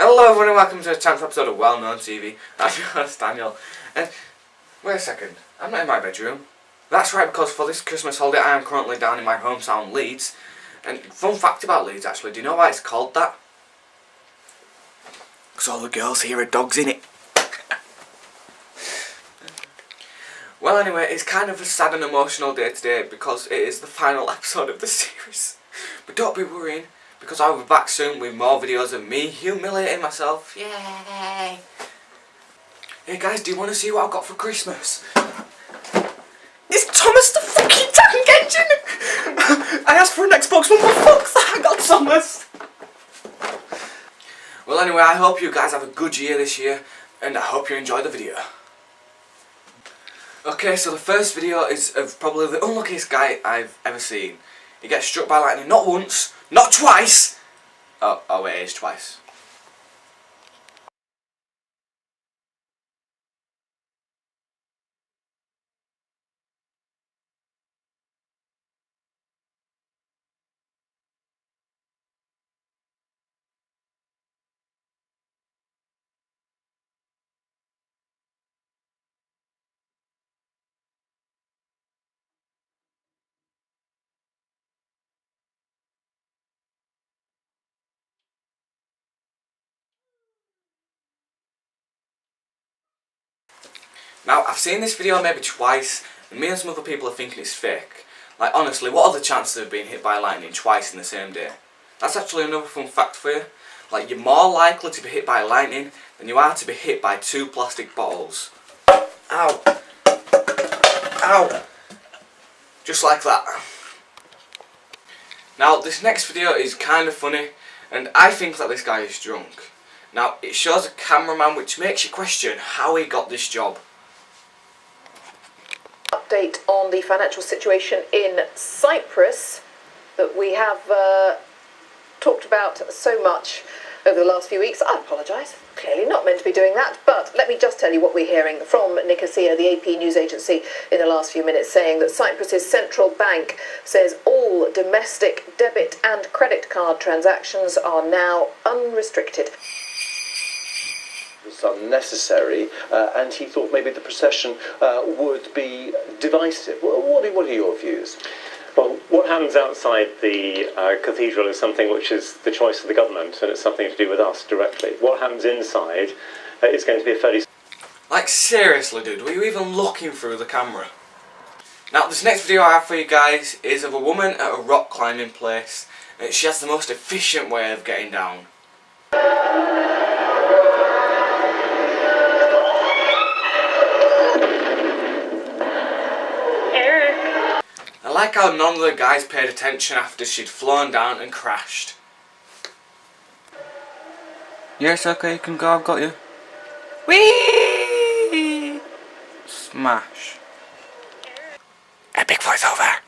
Hello everyone and welcome to the 10th episode of WellKnownTV. I'm your host Daniel. And wait a second, I'm not in my bedroom. That's right, because for this Christmas holiday I am currently down in my hometown Leeds. And fun fact about Leeds actually, do you know why it's called that? Because all the girls here are dogs in it. Well anyway, it's kind of a sad and emotional day today because it is the final episode of the series. But don't be worrying, because I'll be back soon with more videos of me humiliating myself. Yay! Hey guys, do you want to see what I got for Christmas? It's Thomas the fucking Tank Engine! I asked for an Xbox One, but fuck that, I got Thomas! Well anyway, I hope you guys have a good year this year, and I hope you enjoy the video. Okay, so the first video is of probably the unluckiest guy I've ever seen. He gets struck by lightning not once, not twice! Oh wait, it is twice. Now, I've seen this video maybe twice, and me and some other people are thinking it's fake. Like, honestly, what are the chances of being hit by lightning twice in the same day? That's actually another fun fact for you. Like, you're more likely to be hit by lightning than you are to be hit by 2 plastic bottles. Ow! Ow! Just like that. Now, this next video is kind of funny, and I think that this guy is drunk. Now, it shows a cameraman, which makes you question how he got this job. Update on the financial situation in Cyprus that we have talked about so much over the last few weeks. I apologise, clearly not meant to be doing that, but let me just tell you what we're hearing from Nicosia, the AP news agency, in the last few minutes, saying that Cyprus's central bank says all domestic debit and credit card transactions are now unrestricted. Was unnecessary, and he thought maybe the procession would be divisive. What are your views? Well, what happens outside the cathedral is something which is the choice of the government, and it's something to do with us directly. What happens inside is going to be a fairly... Like, seriously dude, were you even looking through the camera? Now, this next video I have for you guys is of a woman at a rock climbing place. She has the most efficient way of getting down. I like how none of the guys paid attention after she'd flown down and crashed. Yes, okay, you can go, I've got you. Whee! Smash. Epic voiceover.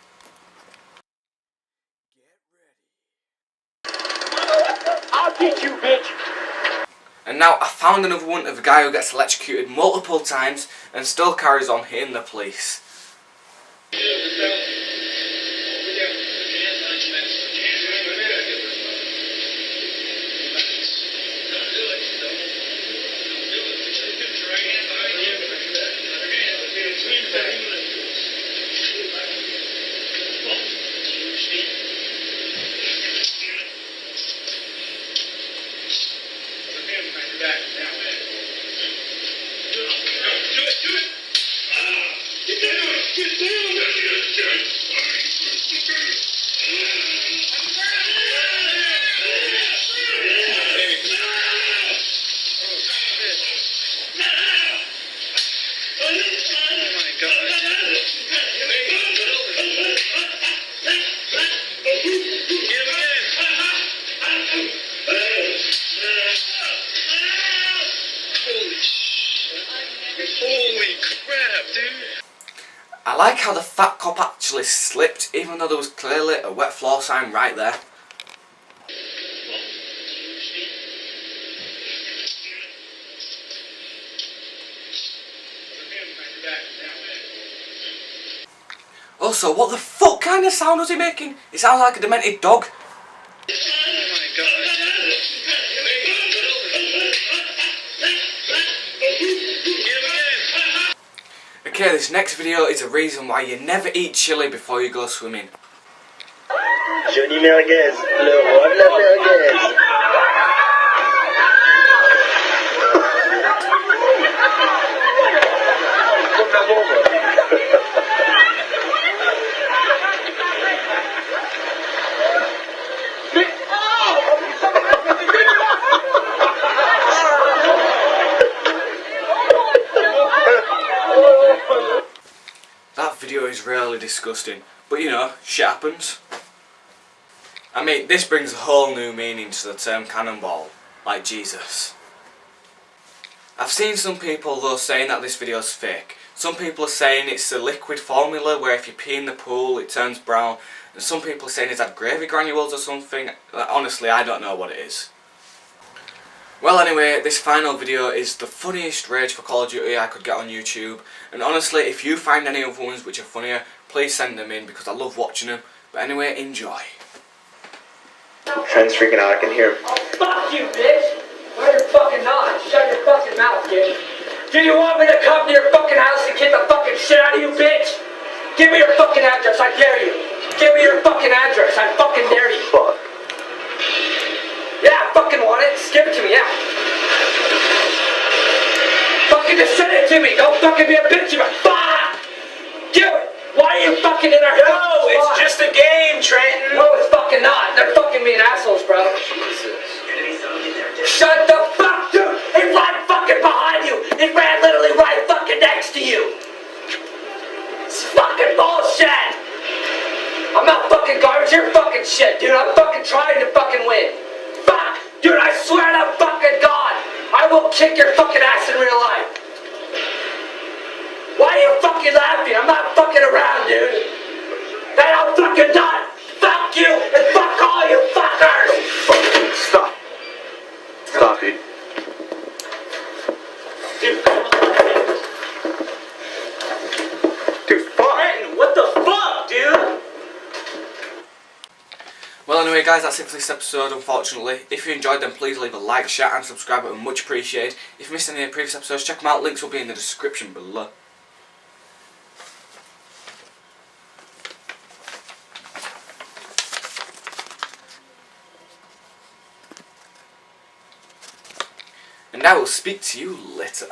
I'll get you, bitch! And now I found another one of a guy who gets electrocuted multiple times and still carries on hitting the police. Holy crap, dude! I like how the fat cop actually slipped, even though there was clearly a wet floor sign right there. Also, what the fuck kind of sound was he making? It sounds like a demented dog. Oh my god. Okay, this next video is a reason why you never eat chili before you go swimming. Johnny Merguez, le roi de la merguez. That video is really disgusting, but you know, shit happens. I mean, this brings a whole new meaning to the term cannonball, like Jesus. I've seen some people though saying that this video is fake. Some people are saying it's a liquid formula where if you pee in the pool it turns brown, and some people are saying it's had gravy granules or something. Honestly, I don't know what it is. Well anyway, this final video is the funniest Rage for Call of Duty I could get on YouTube, and honestly, if you find any other ones which are funnier, please send them in because I love watching them. But anyway, enjoy. Trent's freaking out, I can hear him. Oh, fuck you, bitch! No, you're fucking not. Shut your fucking mouth, kid. Do you want me to come to your fucking house and kick the fucking shit out of you, bitch? Give me your fucking address, I dare you. Give me your fucking address, I fucking dare you. Fuck. Yeah, I fucking want it. Just give it to me, yeah. Fucking just send it to me. Don't fucking be a bitch about it. Fuck! Do it! Why are you fucking in our No, it's just a game, Trenton. No, it's fucking not. They're fucking being assholes, bro. Jesus. Shut the fuck, dude! It ran fucking behind you! It ran literally right fucking next to you! It's fucking bullshit! I'm not fucking garbage, you're fucking shit, dude. I'm fucking trying to fucking win. Fuck! Dude, I swear to fucking God, I will kick your fucking ass in real life. Why are you fucking laughing? I'm not fucking around, dude. Then I'm fucking done. Fuck you and fuck all you fuckers! Stop. Stop, dude. Dude, fuck. Trenton, what the fuck, dude? Well anyway guys, that's it for this episode unfortunately. If you enjoyed them, please leave a like, share and subscribe, it would be much appreciated. If you missed any of the previous episodes, check them out, links will be in the description below. And I will speak to you later.